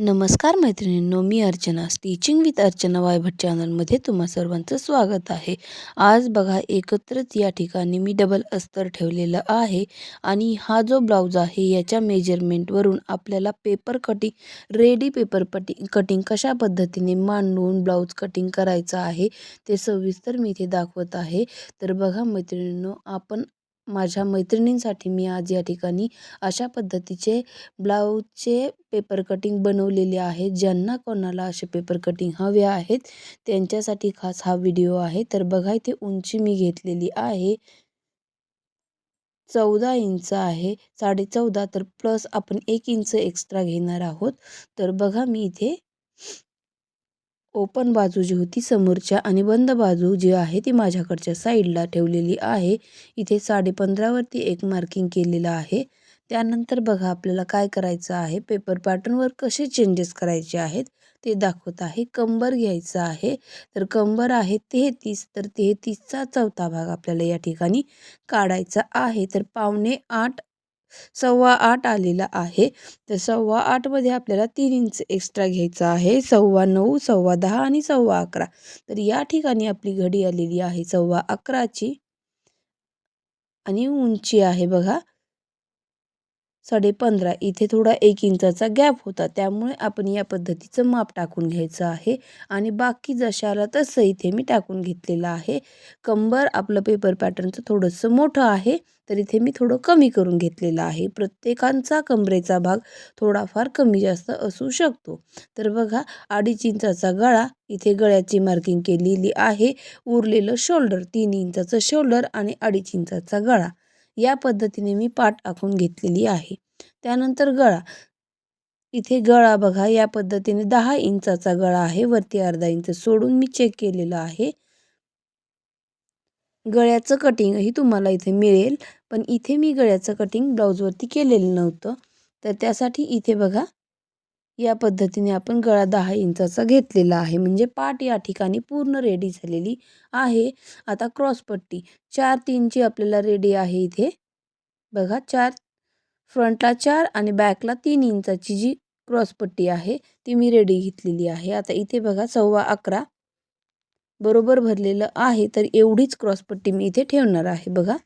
नमस्कार मैत्रिणींनो, मी Archana stitching with Archana Vaibhat चॅनलमध्ये तुम्हा सर्वांचं स्वागत आहे. आज बघा एकत्रच या ठिकाणी मी डबल अस्तर ठेवलेलं आहे आणि हा जो ब्लाऊज आहे याच्या मेजरमेंटवरून आपल्याला paper cutting ready paper cutting कशा पद्धतीने मांडून ब्लाऊज कटिंग करायचं आहे ते सविस्तर मी इथे दाखवत आहे. तर बघा मैत्रिणींनो, माझ्या मैत्रिणींसाठी मी आज या ठिकाणी अशा पद्धतीचे ब्लाऊजचे पेपर कटिंग बनवलेले आहेत. ज्यांना कोणाला असे पेपर कटिंग हवे आहेत त्यांच्यासाठी खास हा व्हिडिओ आहे. तर बघा इथे उंची मी घेतलेली आहे 14 इंच आहे. 14.5 तर प्लस आपण 1 इंच एक्स्ट्रा घेणार आहोत. तर बघा मी इथे ओपन बाजू जी होती समोरच्या आणि बंद बाजू जी आहे ती माझ्याकडच्या साईडला ठेवलेली आहे. इथे 15.5 वरती एक मार्किंग केलेलं आहे. त्यानंतर बघा आपल्याला काय करायचं आहे, पेपर पॅटर्नवर कसे चेंजेस करायचे आहेत ते दाखवत आहे. कंबर घ्यायचं आहे. तर कंबर आहे 33, तर 33चा चौथा भाग आपल्याला या ठिकाणी काढायचा आहे. तर 7.25 8.15 आलेला आहे. तर 8.15 मध्ये आपल्याला 3 इंच एक्स्ट्रा घ्यायचा आहे. 9.15 10.15 आणि 11.15. तर या ठिकाणी आपली घडी आलेली आहे 11.15ची आणि उंची आहे बघा 15.5. इथे थोडा 1 इंचाचा गॅप होता, त्यामुळे आपण या पद्धतीचं माप टाकून घ्यायचं आहे आणि बाकी जशाला तसं इथे मी टाकून घेतलेलं आहे. कंबर आपलं पेपर पॅटर्नचं थोडंसं मोठं आहे, तर इथे मी थोडं कमी करून घेतलेलं आहे. प्रत्येकांचा कमरेचा भाग थोडाफार कमी जास्त असू शकतो. तर बघा 2.5 इंचाचा गळा, इथे गळ्याची मार्किंग केलेली आहे. उरलेलं शोल्डर 3 इंचाचं शोल्डर आणि 2.5 इंचाचा गळा, या पद्धतीने मी पाठ आखून घेतलेली आहे. त्यानंतर गळा, इथे गळा बघा या पद्धतीने 10 इंचाचा गळा आहे. वरती अर्धा इंच सोडून मी चेक केलेलं आहे. गळ्याचं कटिंगही तुम्हाला इथे मिळेल, पण इथे मी गळ्याचं कटिंग ब्लाऊजवरती केलेलं नव्हतं. तर त्यासाठी इथे बघा या पद्धतीने आपण गळा 10 इंचाचा घेतलेला आहे. म्हणजे पाठ या ठिकाणी पूर्ण रेडी झालेली आहे. आता क्रॉसपट्टी 4-3 ची आपल्याला रेडी आहे. इथे बघा 4, फ्रंटला 4 आणि बॅकला 3 इंचाची जी क्रॉसपट्टी आहे ती मी रेडी घेतलेली आहे. आता इथे बघा 11.15 बरोबर भरलेलं आहे. तर एवढीच क्रॉसपट्टी मी इथे ठेवणार आहे बघा.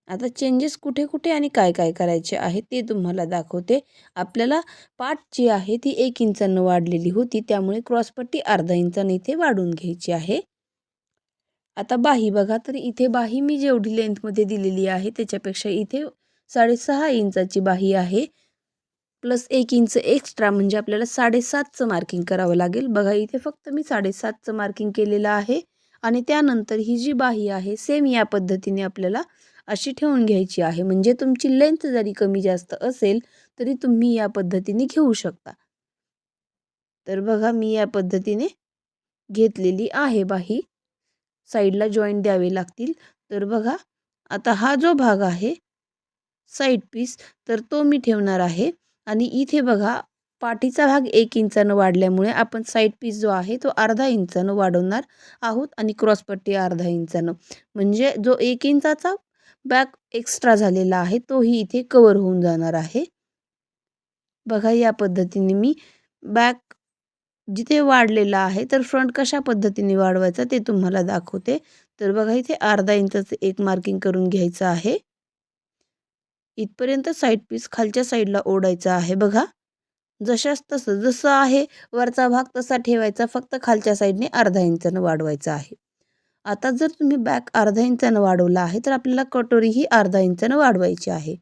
आता चेंजेस कुठे कुठे आणि काय काय करायचे आहे ते तुम्हाला दाखवते. आपल्याला पाठ जी आहे ती 1 इंचानं वाढलेली होती, त्यामुळे क्रॉसपट्टी अर्धा इंचाने इथे वाढून घ्यायची आहे. आता बाही बघा, तर इथे बाही मी जेवढी लेंथमध्ये दिलेली आहे त्याच्यापेक्षा इथे 6.5 इंचाची बाही आहे. प्लस 1 इंच एक्स्ट्रा म्हणजे आपल्याला 7.5चं मार्किंग करावं लागेल. बघा इथे फक्त मी 7.5चं मार्किंग केलेलं आहे आणि त्यानंतर ही जी बाही आहे सेम या पद्धतीने आपल्याला अशी ठेवून घ्यायची आहे. म्हणजे तुमची लेंथ जरी कमी जास्त असेल तरी तुम्ही या पद्धतीने घेऊ शकता. तर बघा मी या पद्धतीने घेतलेली आहे बाही. साईडला जॉईंट द्यावे लागतील. तर बघा आता हा जो भाग आहे साईड पीस, तर तो मी ठेवणार आहे आणि इथे बघा पाठीचा भाग 1 इंचानं वाढल्यामुळे आपण साईड पीस जो आहे तो अर्धा इंचानं वाढवणार आहोत आणि क्रॉसपट्टी अर्धा इंचानं, म्हणजे जो 1 इंचाचा बॅक एक्स्ट्रा झालेला आहे तोही इथे कवर होऊन जाणार आहे. बघा या पद्धतीने मी बॅक जिथे वाढलेला आहे तर फ्रंट कशा पद्धतीने वाढवायचा ते तुम्हाला दाखवते. तर बघा इथे अर्धा इंचाचं एक मार्किंग करून घ्यायचं आहे. इथपर्यंत साईड पीस खालच्या साईडला ओढायचा आहे बघा. जशास तसं जसं आहे वरचा भाग तसा ठेवायचा, फक्त खालच्या साईडने अर्धा इंचानं वाढवायचा आहे. आता जर तुम्ही बॅक अर्धा इंचानं वाढवला आहे तर आपल्याला कटोरी ही अर्धा इंचानं वाढवायची आहे.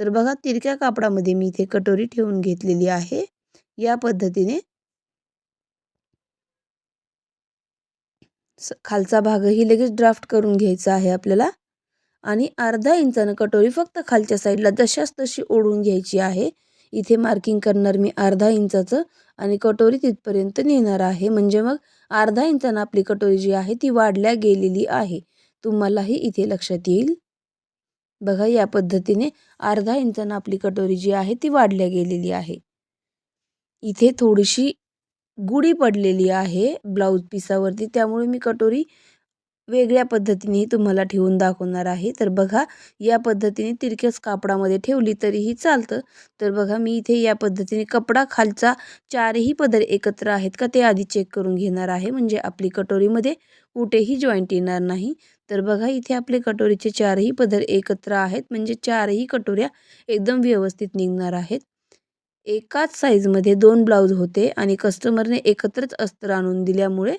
तर बघा तिरक्या कापडामध्ये मी इथे कटोरी ठेवून घेतलेली आहे. या पद्धतीने खालचा भागही लगेच ड्राफ्ट करून घ्यायचा आहे आपल्याला आणि अर्धा इंचानं कटोरी फक्त खालच्या साईडला जशास तशी ओढून घ्यायची आहे. इथे मार्किंग करणार मी अर्धा इंचाचं आणि कटोरी तिथपर्यंत नेणार आहे. म्हणजे मग अर्धा इंचानं आपली कटोरी जी आहे ती वाढल्या गेलेली आहे. तुम्हालाही इथे लक्षात येईल. बघा या पद्धतीने अर्धा इंचानं आपली कटोरी जी आहे ती वाढल्या गेलेली आहे. इथे थोडीशी गुढी पडलेली आहे ब्लाऊज पिसावरती, त्यामुळे मी कटोरी वेगळ्या पद्धतीनेही तुम्हाला ठेवून दाखवणार आहे. तर बघा, या पद्धतीने तिरक्याच कापडामध्ये ठेवली तरीही चालतं. तर बघा, मी इथे या पद्धतीने कपडा खालचा चारही पदर एकत्र आहेत का ते आधी चेक करून घेणार आहे, म्हणजे आपली कटोरीमध्ये कुठेही जॉईंट येणार नाही. तर बघा, इथे आपले कटोरीचे चारही पदर एकत्र आहेत, म्हणजे चारही कटोऱ्या एकदम व्यवस्थित निघणार आहेत. एकाच साईजमध्ये 2 ब्लाऊज होते आणि कस्टमरने एकत्रच अस्तर आणून दिल्यामुळे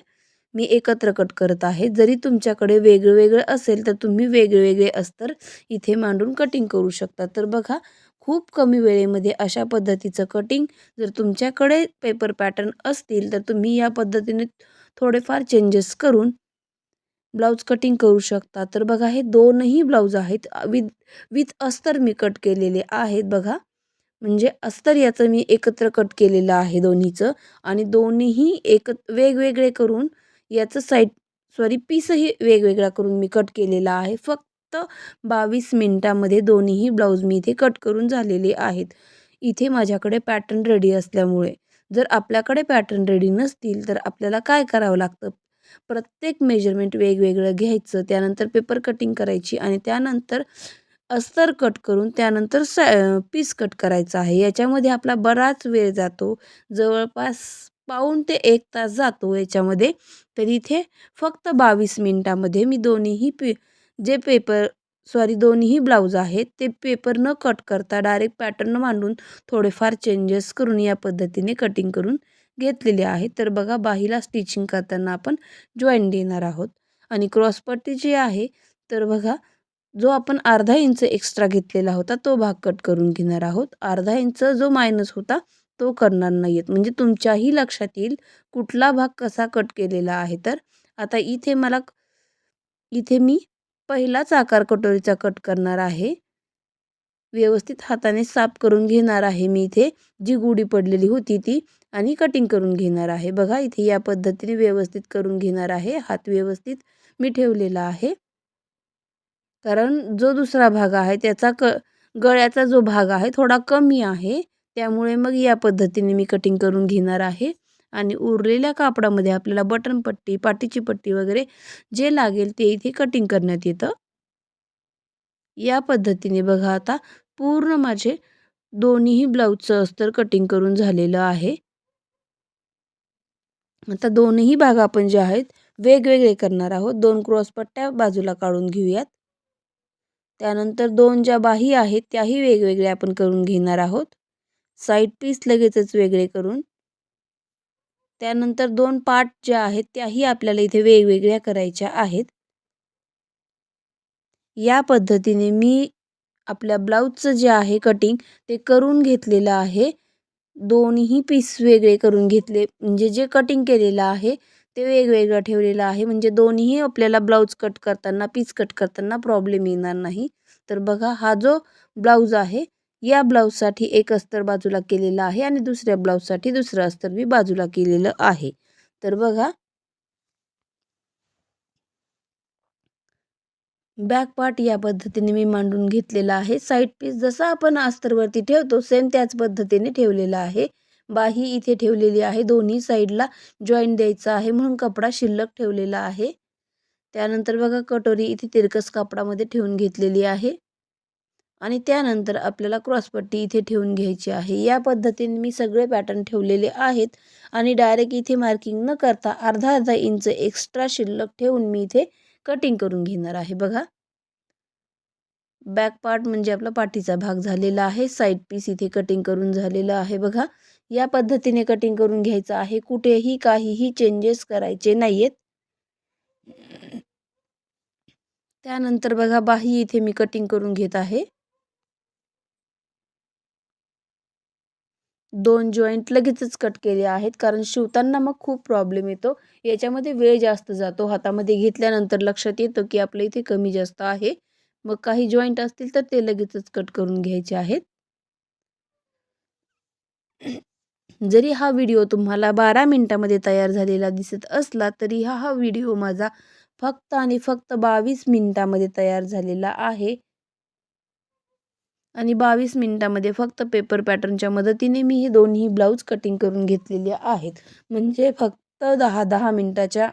मी एकत्र कट करत आहे. जरी तुमच्याकडे वेगळं असेल तर तुम्ही वेगळे अस्तर इथे मांडून कटिंग करू शकता. तर बघा, खूप कमी वेळेमध्ये अशा पद्धतीचं कटिंग, जर तुमच्याकडे पेपर पॅटर्न असतील तर तुम्ही या पद्धतीने थोडेफार चेंजेस करून ब्लाऊज कटिंग करू शकता. तर बघा, हे दोनही ब्लाऊज आहेत विथ विथ अस्तर मी कट केलेले आहेत बघा. म्हणजे अस्तर याचं मी एकत्र कट केलेलं आहे दोन्हीचं, आणि दोन्हीही वेगवेगळे करून याचं पीसही वेगवेगळा करून मी कट केलेला आहे. फक्त 22 मिनिटामध्ये दोन्हीही ब्लाऊज मी इथे कट करून झालेले आहेत. इथे माझ्याकडे पॅटर्न रेडी असल्यामुळे. जर आपल्याकडे पॅटर्न रेडी नसतील तर आपल्याला काय करावं लागतं? प्रत्येक मेजरमेंट वेगवेगळं घ्यायचं, त्यानंतर पेपर कटिंग करायची आणि त्यानंतर अस्तर कट करून त्यानंतर पीस कट करायचा आहे. याच्यामध्ये आपला बराच वेळ जातो. जवळपास पाऊण ते 1 तास जातो याच्यामध्ये. तर इथे फक्त 22 मिनिटामध्ये मी जे दोन्हीही ब्लाऊज आहेत ते पेपर न कट करता डायरेक्ट पॅटर्न मांडून थोडेफार चेंजेस करून या पद्धतीने कटिंग करून घेतलेले आहे. तर बघा, बाहीला स्टिचिंग करताना आपण जॉईंट देणार आहोत आणि क्रॉसपट्टी जी आहे, तर बघा, जो आपण अर्धा इंच एक्स्ट्रा घेतलेला होता तो भाग कट करून घेणार आहोत. अर्धा इंच जो मायनस होता तो करणार नाही आहेत, म्हणजे तुमच्याही लक्षात येईल कुठला भाग कसा कट केलेला आहे. तर आता इथे मी पहिलाच आकार कटोरीचा कट करणार आहे. व्यवस्थित हाताने साफ करून घेणार आहे मी इथे जी गुढी पडलेली होती ती, आणि कटिंग करून घेणार आहे. बघा, इथे या पद्धतीने व्यवस्थित करून घेणार आहे. हात व्यवस्थित मी ठेवलेला आहे, कारण जो दुसरा भाग आहे त्याचा गळ्याचा जो भाग आहे थोडा कमी आहे. त्यामुळे मग या पद्धतीने मी कटिंग करून घेणार आहे. आणि उरलेल्या कापडामध्ये आपल्याला बटन पट्टी, पाठीची पट्टी वगैरे जे लागेल ते इथे कटिंग करण्यात येतं. या पद्धतीने बघा, आता पूर्ण माझे दोन्हीही ब्लाऊजचं अस्तर कटिंग करून झालेलं आहे. आता दोन्ही भाग आपण जे आहेत वेगवेगळे करणार आहोत. 2 क्रॉस पट्ट्या बाजूला काढून घेऊयात. त्यानंतर 2 ज्या बाही आहेत त्याही वेगवेगळ्या आपण करून घेणार आहोत. साईड पीस लगेचच वेगळे करून. त्यानंतर 2 पार्ट ज्या आहेत त्याही आपल्याला इथे वेगवेगळ्या करायच्या आहेत. या पद्धतीने मी आपल्या ब्लाऊजचं जे आहे कटिंग ते करून घेतलेलं आहे. दोन्ही पीस वेगळे करून घेतले, म्हणजे जे कटिंग केलेलं आहे ते वेगवेगळं ठेवलेलं आहे, म्हणजे दोन्हीही आपल्याला ब्लाऊज कट करताना, पीस कट करताना प्रॉब्लेम येणार नाही. तर बघा, हा जो ब्लाऊज आहे या ब्लाऊजसाठी एक अस्तर बाजूला केलेला आहे आणि दुसऱ्या ब्लाऊजसाठी दुसरं अस्तर मी बाजूला केलेलं आहे. तर बघा, बॅक पार्ट या पद्धतीने मी मांडून घेतलेला आहे. साईड पीस जसा आपण अस्तरवरती ठेवतो सेम त्याच पद्धतीने ठेवलेला आहे. बाही इथे ठेवलेली आहे. दोन्ही साईडला जॉईंट द्यायचा आहे म्हणून कपडा शिल्लक ठेवलेला आहे. त्यानंतर बघा, कटोरी इथे तिरकस कापडामध्ये ठेवून घेतलेली आहे आणि त्यानंतर आपल्याला क्रॉसपट्टी इथे ठेवून घ्यायची आहे. या पद्धतीने मी सगळे पॅटर्न ठेवलेले आहेत आणि डायरेक्ट इथे मार्किंग न करता अर्धा इंच एक्स्ट्रा शिल्लक ठेवून मी इथे कटिंग करून घेणार आहे. बघा, बॅक पार्ट म्हणजे आपला पाठीचा भाग झालेला आहे. साईड पीस इथे कटिंग करून झालेलं आहे. बघा, या पद्धतीने कटिंग करून घ्यायचं आहे. कुठेही काहीही चेंजेस करायचे नाहीयेत. त्यानंतर बघा, बाही इथे मी कटिंग करून घेत आहे. 2 जॉईंट लगेचच कट केले आहेत, कारण शिवताना मग खूप प्रॉब्लेम येतो. याच्यामध्ये वेळ जास्त जातो. हातामध्ये घेतल्यानंतर लक्षात येतं की आपल्या इथे कमी जास्त आहे. मग काही जॉईंट असतील तर ते लगेचच कट करून घ्यायचे आहेत. जरी हा व्हिडिओ तुम्हाला 12 मिनिटामध्ये तयार झालेला दिसत असला तरी हा व्हिडिओ माझा फक्त आणि फक्त 22 मिनिटामध्ये तयार झालेला आहे. आणि 22 मिनिटामध्ये फक्त पेपर पॅटर्नच्या मदतीने मी हे दोन्ही ब्लाऊज कटिंग करून घेतलेले आहेत. म्हणजे फक्त 10-10 मिनिटाच्या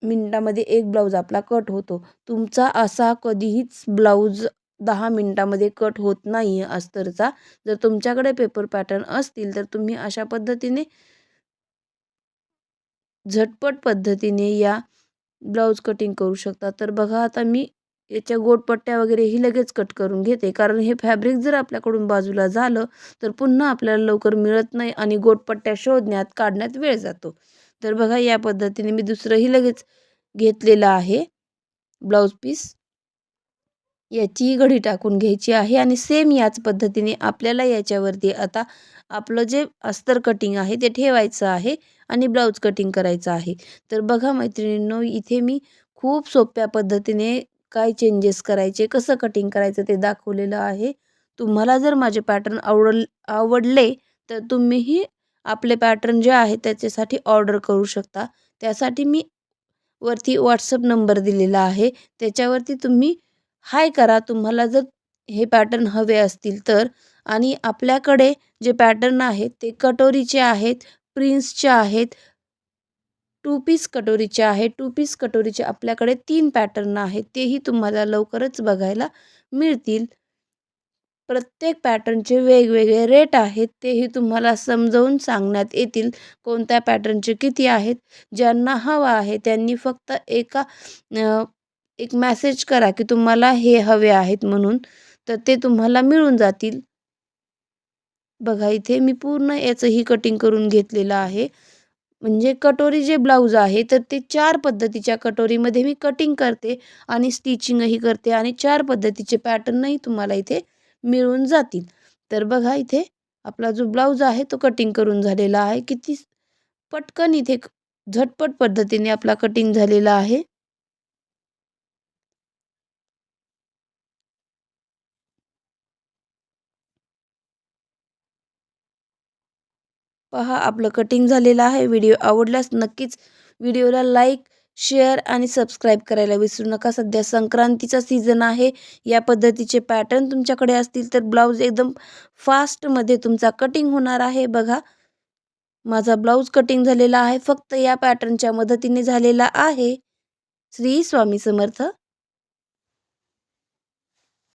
मिनिटामध्ये एक ब्लाऊज आपला कट होतो. तुमचा असा कधीहीच ब्लाऊज 10 मिनिटामध्ये कट होत नाही आहे अस्तरचा. जर तुमच्याकडे पेपर पॅटर्न असतील तर तुम्ही अशा पद्धतीने झटपट पद्धतीने या ब्लाऊज कटिंग करू शकता. तर बघा आता मी याच्या गोटपट्ट्या वगैरे ही लगेच कट करून घेते, कारण हे फॅब्रिक जर आपल्याकडून बाजूला झालं तर पुन्हा आपल्याला लवकर मिळत नाही आणि गोटपट्ट्या शोधण्यात काढण्यात वेळ जातो. तर बघा या पद्धतीने मी दुसरंही लगेच घेतलेलं आहे ब्लाऊज पीस. याची घडी टाकून घ्यायची आहे आणि सेम याच पद्धतीने आपल्याला याच्यावरती आता आपलं जे अस्तर कटिंग आहे ते ठेवायचं आहे आणि ब्लाऊज कटिंग करायचं आहे. तर बघा मैत्रिणींनो, इथे मी खूप सोप्या पद्धतीने काय चेंजेस करायचे, कसं कटिंग करायचं ते दाखवलेलं आहे. तुम्हाला जर माझे पॅटर्न आवडले तर तुम्हीही आपले पॅटर्न जे आहे त्याच्यासाठी ऑर्डर करू शकता. त्यासाठी मी वरती WhatsApp नंबर दिलेला आहे. त्याच्यावरती तुम्ही हाय करा तुम्हाला जर हे पॅटर्न हवे असतील तर. आणि आपल्याकडे जे पॅटर्न आहेत ते कटोरीचे आहेत, प्रिन्सचे आहेत, टू पीस कटोरीचे आहेत. टू पीस कटोरीचे आपल्याकडे 3 पॅटर्न आहेत. तेही तुम्हाला लवकरच बघायला मिळतील. प्रत्येक पॅटर्नचे वेगवेगळे रेट आहेत, तेही तुम्हाला समजावून सांगण्यात येतील. कोणत्या पॅटर्नचे किती आहेत. ज्यांना हवा आहे त्यांनी फक्त एक मेसेज करा की तुम्हाला हे हवे आहेत म्हणून, तर ते तुम्हाला मिळून जातील. बघा इथे मी पूर्ण याचंही कटिंग करून घेतलेलं आहे. म्हणजे कटोरी जे ब्लाऊज आहे तर ते 4 पद्धतीच्या कटोरीमध्ये मी कटिंग करते आणि स्टिचिंगही करते आणि 4 पद्धतीचे पॅटर्नही तुम्हाला इथे मिळून जातील. तर बघा इथे आपला जो ब्लाऊज आहे तो कटिंग करून झालेला आहे. किती पटकन इथे झटपट पद्धतीने आपला कटिंग झालेला आहे. पहा आपलं कटिंग झालेलं आहे. व्हिडिओ आवडल्यास नक्कीच व्हिडिओला लाईक, शेअर आणि सबस्क्राईब करायला विसरू नका. सध्या संक्रांतीचा सीझन आहे. या पद्धतीचे पॅटर्न तुमच्याकडे असतील तर ब्लाऊज एकदम फास्टमध्ये तुमचा कटिंग होणार आहे. बघा माझा ब्लाऊज कटिंग झालेला आहे. फक्त या पॅटर्नच्या मदतीने झालेला आहे. श्री स्वामी समर्थ.